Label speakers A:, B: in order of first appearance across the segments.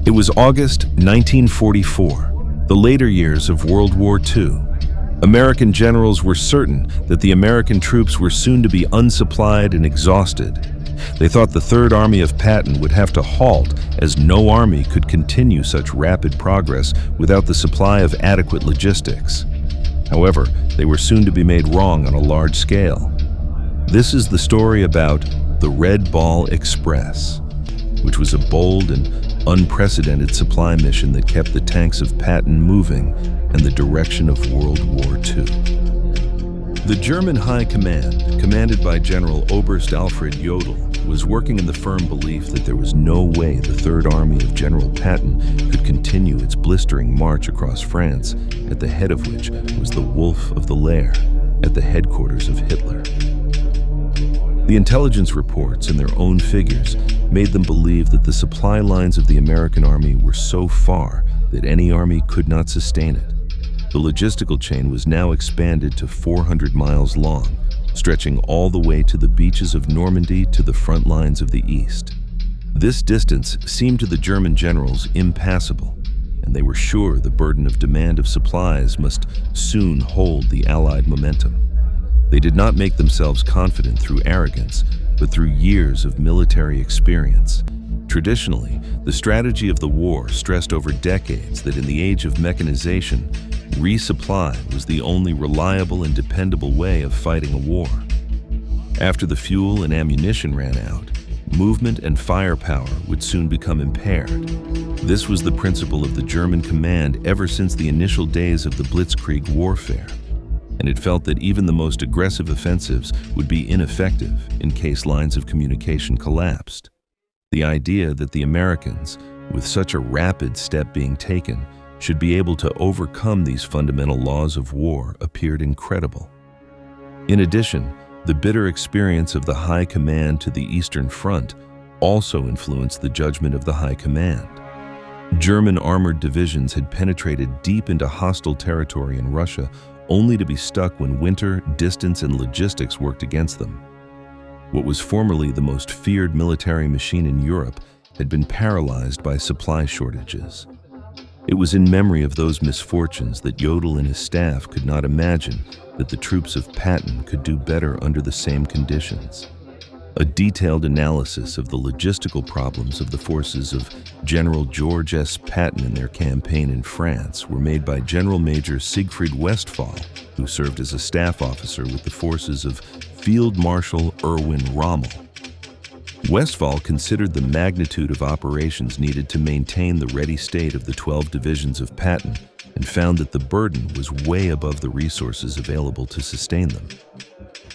A: It was August 1944, the later years of World War II. American generals were certain that the American troops were soon to be unsupplied and exhausted. They thought the Third Army of Patton would have to halt, as no army could continue such rapid progress without the supply of adequate logistics. However, they were soon to be made wrong on a large scale. This is the story about the Red Ball Express, which was a bold and unprecedented supply mission that kept the tanks of Patton moving in the direction of World War II. The German High Command, commanded by General Oberst Alfred Jodl, was working in the firm belief that there was no way the Third Army of General Patton could continue its blistering march across France, at the head of which was the Wolf of the Lair, at the headquarters of Hitler. The intelligence reports and their own figures made them believe that the supply lines of the American army were so far that any army could not sustain it. The logistical chain was now expanded to 400 miles long, stretching all the way to the beaches of Normandy to the front lines of the East. This distance seemed to the German generals impassable, and they were sure the burden of demand of supplies must soon hold the Allied momentum. They did not make themselves confident through arrogance, but through years of military experience. Traditionally, the strategy of the war stressed over decades that in the age of mechanization, resupply was the only reliable and dependable way of fighting a war. After the fuel and ammunition ran out, movement and firepower would soon become impaired. This was the principle of the German command ever since the initial days of the Blitzkrieg warfare, and it felt that even the most aggressive offensives would be ineffective in case lines of communication collapsed. The idea that the Americans, with such a rapid step being taken, should be able to overcome these fundamental laws of war appeared incredible. In addition, the bitter experience of the High Command to the Eastern Front also influenced the judgment of the High Command. German armored divisions had penetrated deep into hostile territory in Russia, only to be stuck when winter, distance, and logistics worked against them. What was formerly the most feared military machine in Europe had been paralyzed by supply shortages. It was in memory of those misfortunes that Jodl and his staff could not imagine that the troops of Patton could do better under the same conditions. A detailed analysis of the logistical problems of the forces of General George S. Patton in their campaign in France were made by General Major Siegfried Westphal, who served as a staff officer with the forces of Field Marshal Erwin Rommel. Westphal considered the magnitude of operations needed to maintain the ready state of the 12 divisions of Patton and found that the burden was way above the resources available to sustain them.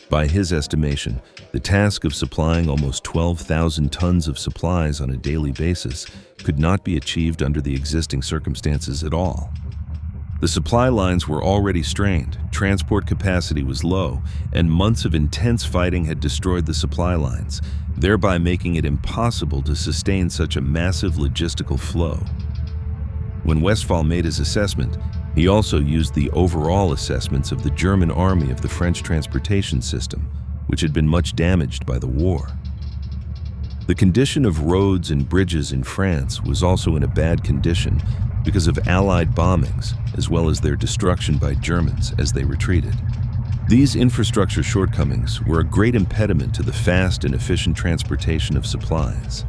A: By his estimation, the task of supplying almost 12,000 tons of supplies on a daily basis could not be achieved under the existing circumstances at all. The supply lines were already strained, transport capacity was low, and months of intense fighting had destroyed the supply lines, thereby making it impossible to sustain such a massive logistical flow. When Westphal made his assessment, he also used the overall assessments of the German army of the French transportation system, which had been much damaged by the war. The condition of roads and bridges in France was also in a bad condition because of Allied bombings, as well as their destruction by Germans as they retreated. These infrastructure shortcomings were a great impediment to the fast and efficient transportation of supplies.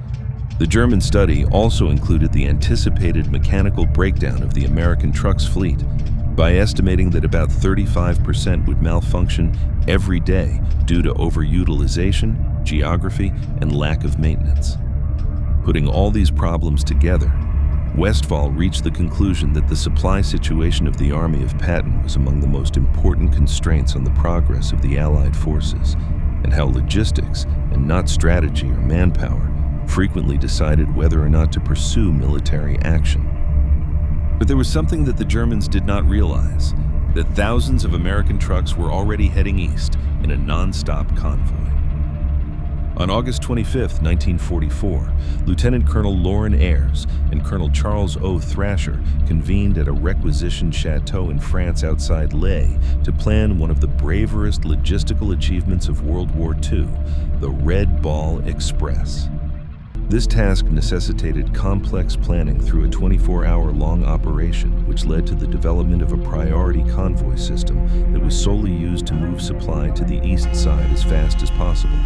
A: The German study also included the anticipated mechanical breakdown of the American trucks fleet by estimating that about 35% would malfunction every day due to overutilization, geography, and lack of maintenance. Putting all these problems together, Westphal reached the conclusion that the supply situation of the Army of Patton was among the most important constraints on the progress of the Allied forces, and how logistics, and not strategy or manpower, frequently decided whether or not to pursue military action. But there was something that the Germans did not realize, that thousands of American trucks were already heading east in a non-stop convoy. On August 25, 1944, Lieutenant Colonel Loren Ayres and Colonel Charles O. Thrasher convened at a requisition chateau in France outside Les to plan one of the bravest logistical achievements of World War II, the Red Ball Express. This task necessitated complex planning through a 24-hour-long operation, which led to the development of a priority convoy system that was solely used to move supply to the east side as fast as possible.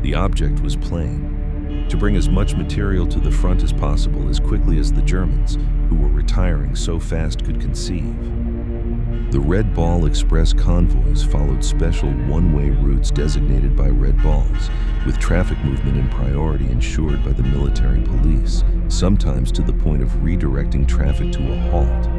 A: The object was plain: to bring as much material to the front as possible as quickly as the Germans, who were retiring so fast, could conceive. The Red Ball Express convoys followed special one-way routes designated by red balls, with traffic movement and priority ensured by the military police, sometimes to the point of redirecting traffic to a halt.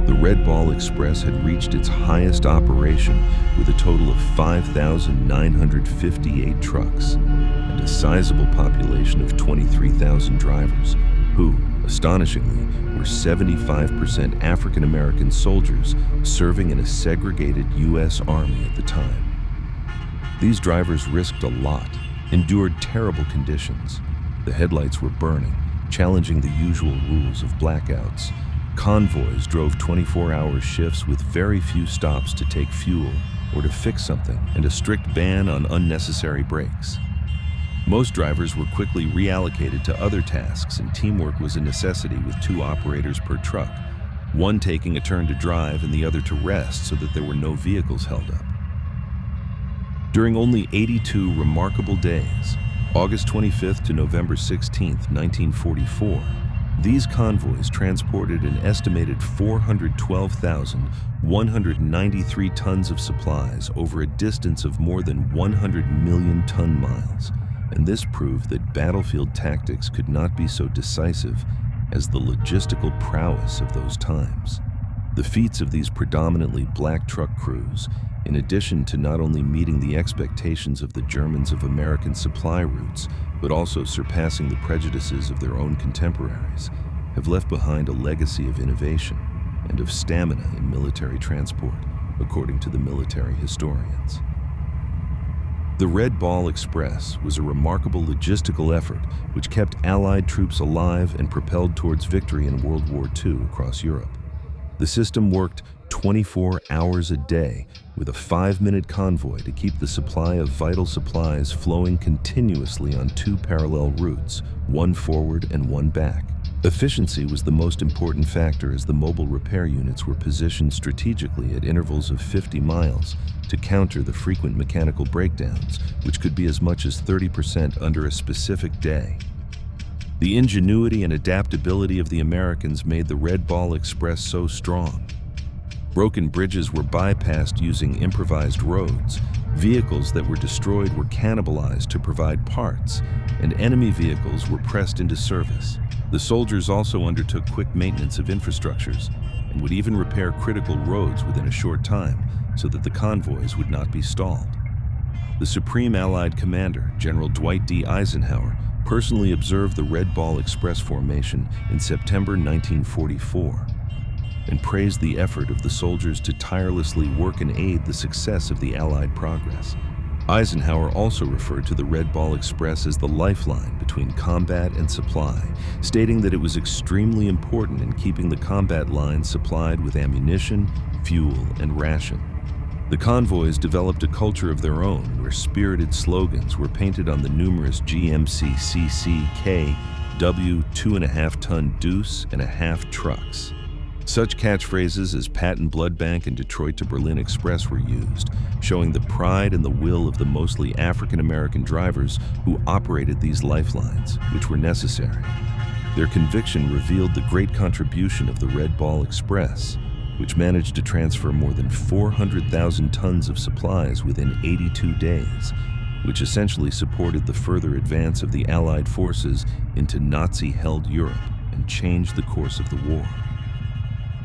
A: The Red Ball Express had reached its highest operation with a total of 5,958 trucks and a sizable population of 23,000 drivers, who, astonishingly, were 75% African American soldiers serving in a segregated U.S. Army at the time. These drivers risked a lot, endured terrible conditions. The headlights were burning, challenging the usual rules of blackouts. Convoys drove 24-hour shifts with very few stops to take fuel or to fix something, and a strict ban on unnecessary breaks. Most drivers were quickly reallocated to other tasks, and teamwork was a necessity with 2 operators per truck, one taking a turn to drive and the other to rest so that there were no vehicles held up. During only 82 remarkable days, August 25th to November 16th, 1944, these convoys transported an estimated 412,193 tons of supplies over a distance of more than 100 million ton-miles. And this proved that battlefield tactics could not be so decisive as the logistical prowess of those times. The feats of these predominantly black truck crews, in addition to not only meeting the expectations of the Germans of American supply routes, but also surpassing the prejudices of their own contemporaries, have left behind a legacy of innovation and of stamina in military transport, according to the military historians. The Red Ball Express was a remarkable logistical effort which kept Allied troops alive and propelled towards victory in World War II across Europe. The system worked 24 hours a day with a 5-minute convoy to keep the supply of vital supplies flowing continuously on 2 parallel routes, one forward and one back. Efficiency was the most important factor, as the mobile repair units were positioned strategically at intervals of 50 miles to counter the frequent mechanical breakdowns, which could be as much as 30% under a specific day. The ingenuity and adaptability of the Americans made the Red Ball Express so strong. Broken bridges were bypassed using improvised roads, vehicles that were destroyed were cannibalized to provide parts, and enemy vehicles were pressed into service. The soldiers also undertook quick maintenance of infrastructures and would even repair critical roads within a short time so that the convoys would not be stalled. The Supreme Allied Commander, General Dwight D. Eisenhower, personally observed the Red Ball Express formation in September 1944 and praised the effort of the soldiers to tirelessly work and aid the success of the Allied progress. Eisenhower also referred to the Red Ball Express as the lifeline between combat and supply, stating that it was extremely important in keeping the combat lines supplied with ammunition, fuel, and ration. The convoys developed a culture of their own where spirited slogans were painted on the numerous GMC CCK W 2.5-ton deuce and a half trucks. Such catchphrases as Patton Blood Bank and Detroit to Berlin Express were used, showing the pride and the will of the mostly African-American drivers who operated these lifelines, which were necessary. Their conviction revealed the great contribution of the Red Ball Express, which managed to transfer more than 400,000 tons of supplies within 82 days, which essentially supported the further advance of the Allied forces into Nazi-held Europe and changed the course of the war.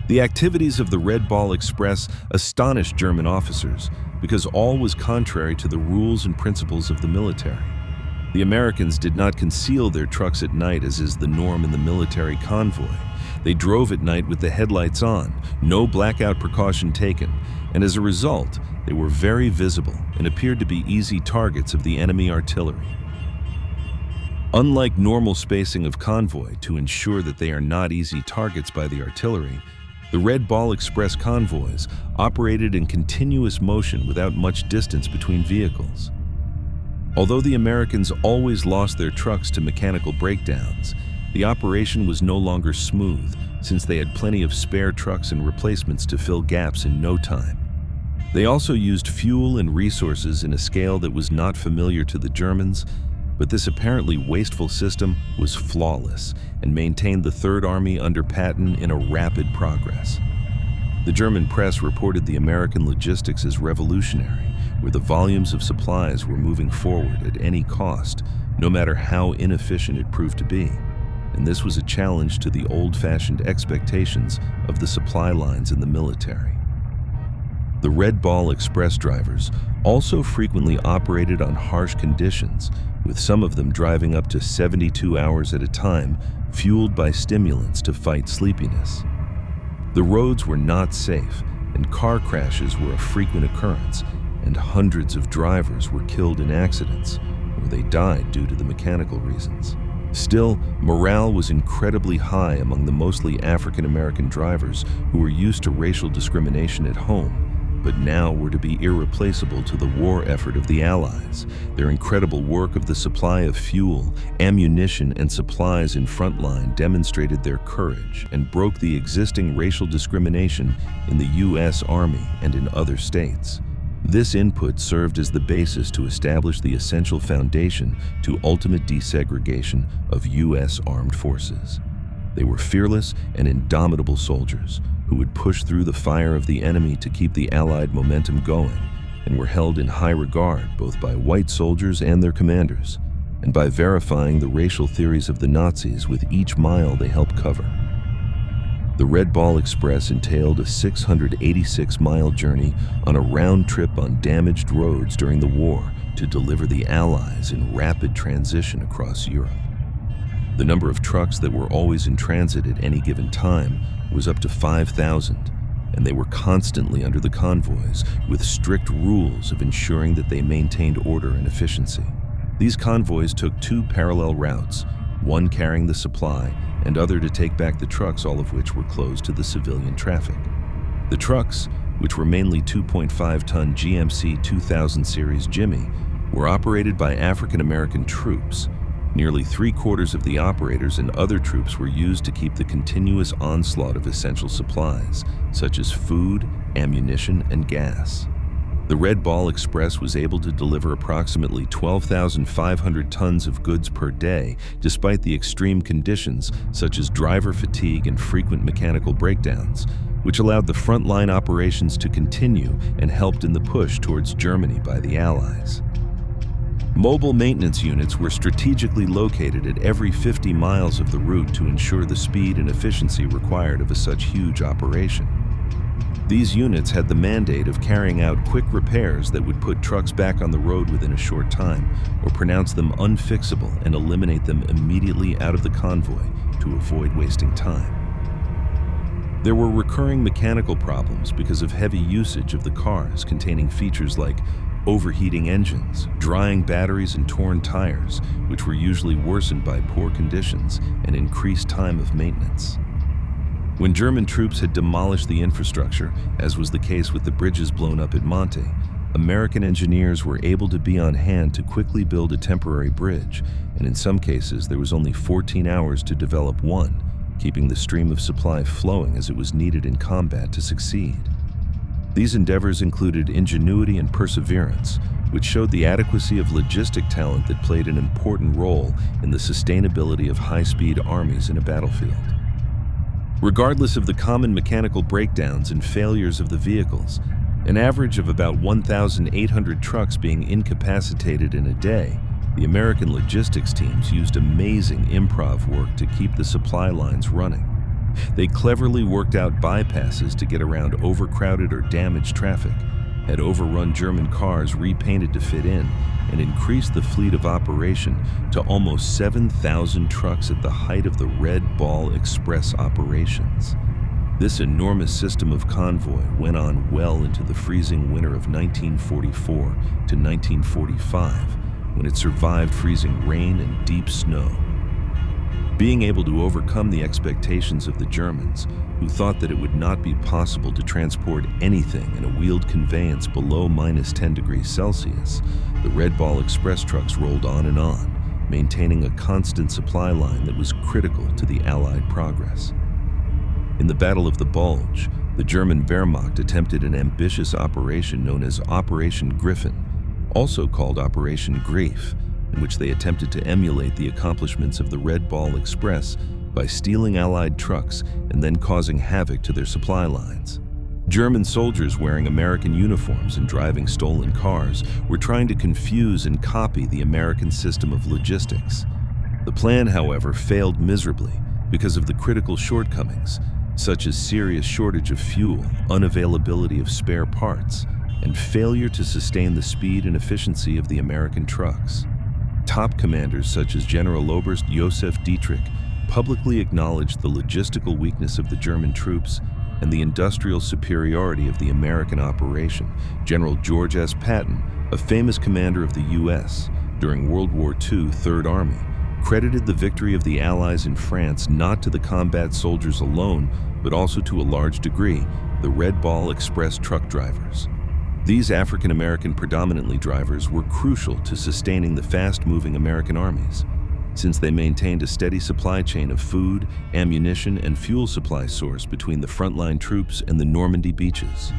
A: The activities of the Red Ball Express astonished German officers because all was contrary to the rules and principles of the military. The Americans did not conceal their trucks at night as is the norm in the military convoy. They drove at night with the headlights on, no blackout precaution taken, and as a result, they were very visible and appeared to be easy targets of the enemy artillery. Unlike normal spacing of convoy to ensure that they are not easy targets by the artillery, the Red Ball Express convoys operated in continuous motion without much distance between vehicles. Although the Americans always lost their trucks to mechanical breakdowns, the operation was no longer smooth since they had plenty of spare trucks and replacements to fill gaps in no time. They also used fuel and resources in a scale that was not familiar to the Germans, but this apparently wasteful system was flawless and maintained the Third Army under Patton in a rapid progress. The German press reported the American logistics as revolutionary, where the volumes of supplies were moving forward at any cost, no matter how inefficient it proved to be. And this was a challenge to the old-fashioned expectations of the supply lines in the military. The Red Ball Express drivers also frequently operated on harsh conditions, with some of them driving up to 72 hours at a time, fueled by stimulants to fight sleepiness. The roads were not safe, and car crashes were a frequent occurrence, and hundreds of drivers were killed in accidents, or they died due to the mechanical reasons. Still, morale was incredibly high among the mostly African American drivers who were used to racial discrimination at home, but now were to be irreplaceable to the war effort of the Allies. Their incredible work of the supply of fuel, ammunition, and supplies in frontline demonstrated their courage and broke the existing racial discrimination in the U.S. Army and in other states. This input served as the basis to establish the essential foundation to ultimate desegregation of U.S. armed forces. They were fearless and indomitable soldiers who would push through the fire of the enemy to keep the Allied momentum going, and were held in high regard both by white soldiers and their commanders, and by verifying the racial theories of the Nazis with each mile they helped cover. The Red Ball Express entailed a 686-mile journey on a round trip on damaged roads during the war to deliver the Allies in rapid transition across Europe. The number of trucks that were always in transit at any given time was up to 5,000, and they were constantly under the convoys with strict rules of ensuring that they maintained order and efficiency. These convoys took two parallel routes, one carrying the supply and other to take back the trucks, all of which were closed to the civilian traffic. The trucks, which were mainly 2.5-ton GMC 2000 series Jimmy, were operated by African American troops. Nearly three-quarters of the operators and other troops were used to keep the continuous onslaught of essential supplies, such as food, ammunition, and gas. The Red Ball Express was able to deliver approximately 12,500 tons of goods per day, despite the extreme conditions such as driver fatigue and frequent mechanical breakdowns, which allowed the frontline operations to continue and helped in the push towards Germany by the Allies. Mobile maintenance units were strategically located at every 50 miles of the route to ensure the speed and efficiency required of such huge operation. These units had the mandate of carrying out quick repairs that would put trucks back on the road within a short time, or pronounce them unfixable and eliminate them immediately out of the convoy to avoid wasting time. There were recurring mechanical problems because of heavy usage of the cars, containing features like overheating engines, drying batteries, and torn tires, which were usually worsened by poor conditions and increased time of maintenance. When German troops had demolished the infrastructure, as was the case with the bridges blown up at Monte, American engineers were able to be on hand to quickly build a temporary bridge, and in some cases there was only 14 hours to develop one, keeping the stream of supply flowing as it was needed in combat to succeed. These endeavors included ingenuity and perseverance, which showed the adequacy of logistic talent that played an important role in the sustainability of high-speed armies in a battlefield. Regardless of the common mechanical breakdowns and failures of the vehicles, an average of about 1,800 trucks being incapacitated in a day, the American logistics teams used amazing improv work to keep the supply lines running. They cleverly worked out bypasses to get around overcrowded or damaged traffic, had overrun German cars repainted to fit in, and increased the fleet of operation to almost 7,000 trucks at the height of the Red Ball Express operations. This enormous system of convoy went on well into the freezing winter of 1944 to 1945, when it survived freezing rain and deep snow. Being able to overcome the expectations of the Germans, who thought that it would not be possible to transport anything in a wheeled conveyance below -10 degrees Celsius, the Red Ball Express trucks rolled on and on, maintaining a constant supply line that was critical to the Allied progress. In the Battle of the Bulge, the German Wehrmacht attempted an ambitious operation known as Operation Griffin, also called Operation Greif, in which they attempted to emulate the accomplishments of the Red Ball Express by stealing Allied trucks and then causing havoc to their supply lines. German soldiers wearing American uniforms and driving stolen cars were trying to confuse and copy the American system of logistics. The plan, however, failed miserably because of the critical shortcomings, such as serious shortage of fuel, unavailability of spare parts, and failure to sustain the speed and efficiency of the American trucks. Top commanders such as General Oberst Josef Dietrich publicly acknowledged the logistical weakness of the German troops and the industrial superiority of the American operation. General George S. Patton, a famous commander of the U.S. during World War II Third Army, credited the victory of the Allies in France not to the combat soldiers alone, but also to a large degree, the Red Ball Express truck drivers. These African-American predominantly drivers were crucial to sustaining the fast-moving American armies, since they maintained a steady supply chain of food, ammunition, and fuel supply source between the frontline troops and the Normandy beaches.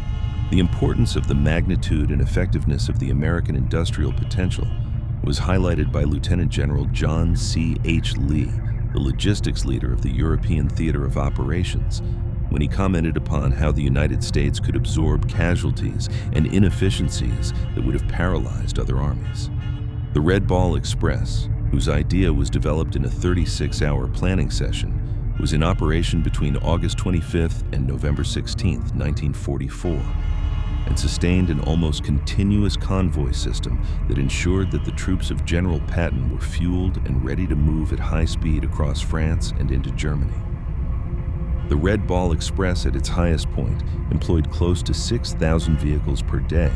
A: The importance of the magnitude and effectiveness of the American industrial potential was highlighted by Lieutenant General John C. H. Lee, the logistics leader of the European Theater of Operations, when he commented upon how the United States could absorb casualties and inefficiencies that would have paralyzed other armies. The Red Ball Express, whose idea was developed in a 36-hour planning session, was in operation between August 25th and November 16th, 1944, and sustained an almost continuous convoy system that ensured that the troops of General Patton were fueled and ready to move at high speed across France and into Germany. The Red Ball Express at its highest point employed close to 6,000 vehicles per day,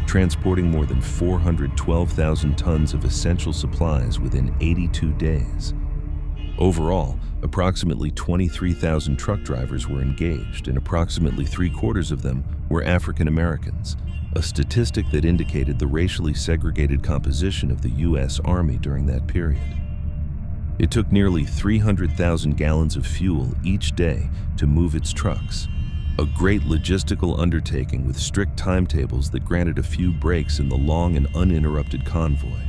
A: transporting more than 412,000 tons of essential supplies within 82 days. Overall, approximately 23,000 truck drivers were engaged, and approximately three-quarters of them were African Americans, a statistic that indicated the racially segregated composition of the U.S. Army during that period. It took nearly 300,000 gallons of fuel each day to move its trucks, a great logistical undertaking with strict timetables that granted a few breaks in the long and uninterrupted convoy.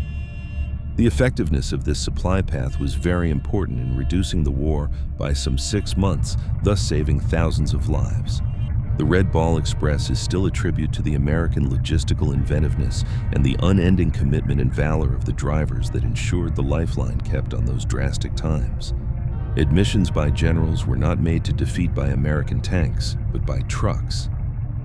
A: The effectiveness of this supply path was very important in reducing the war by some 6 months, thus saving thousands of lives. The Red Ball Express is still a tribute to the American logistical inventiveness and the unending commitment and valor of the drivers that ensured the lifeline kept on those drastic times. Admissions by generals were not made to defeat by American tanks, but by trucks.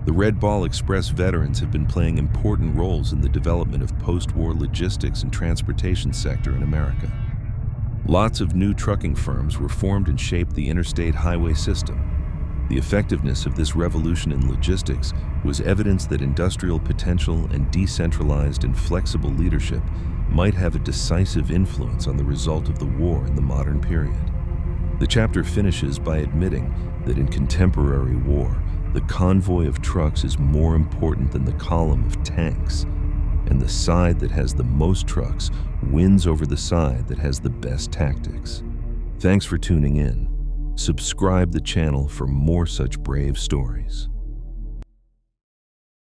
A: The Red Ball Express veterans have been playing important roles in the development of post-war logistics and transportation sector in America. Lots of new trucking firms were formed and shaped the interstate highway system. The effectiveness of this revolution in logistics was evidence that industrial potential and decentralized and flexible leadership might have a decisive influence on the result of the war in the modern period. The chapter finishes by admitting that in contemporary war, the convoy of trucks is more important than the column of tanks, and the side that has the most trucks wins over the side that has the best tactics. Thanks for tuning in. Subscribe the channel for more such brave stories.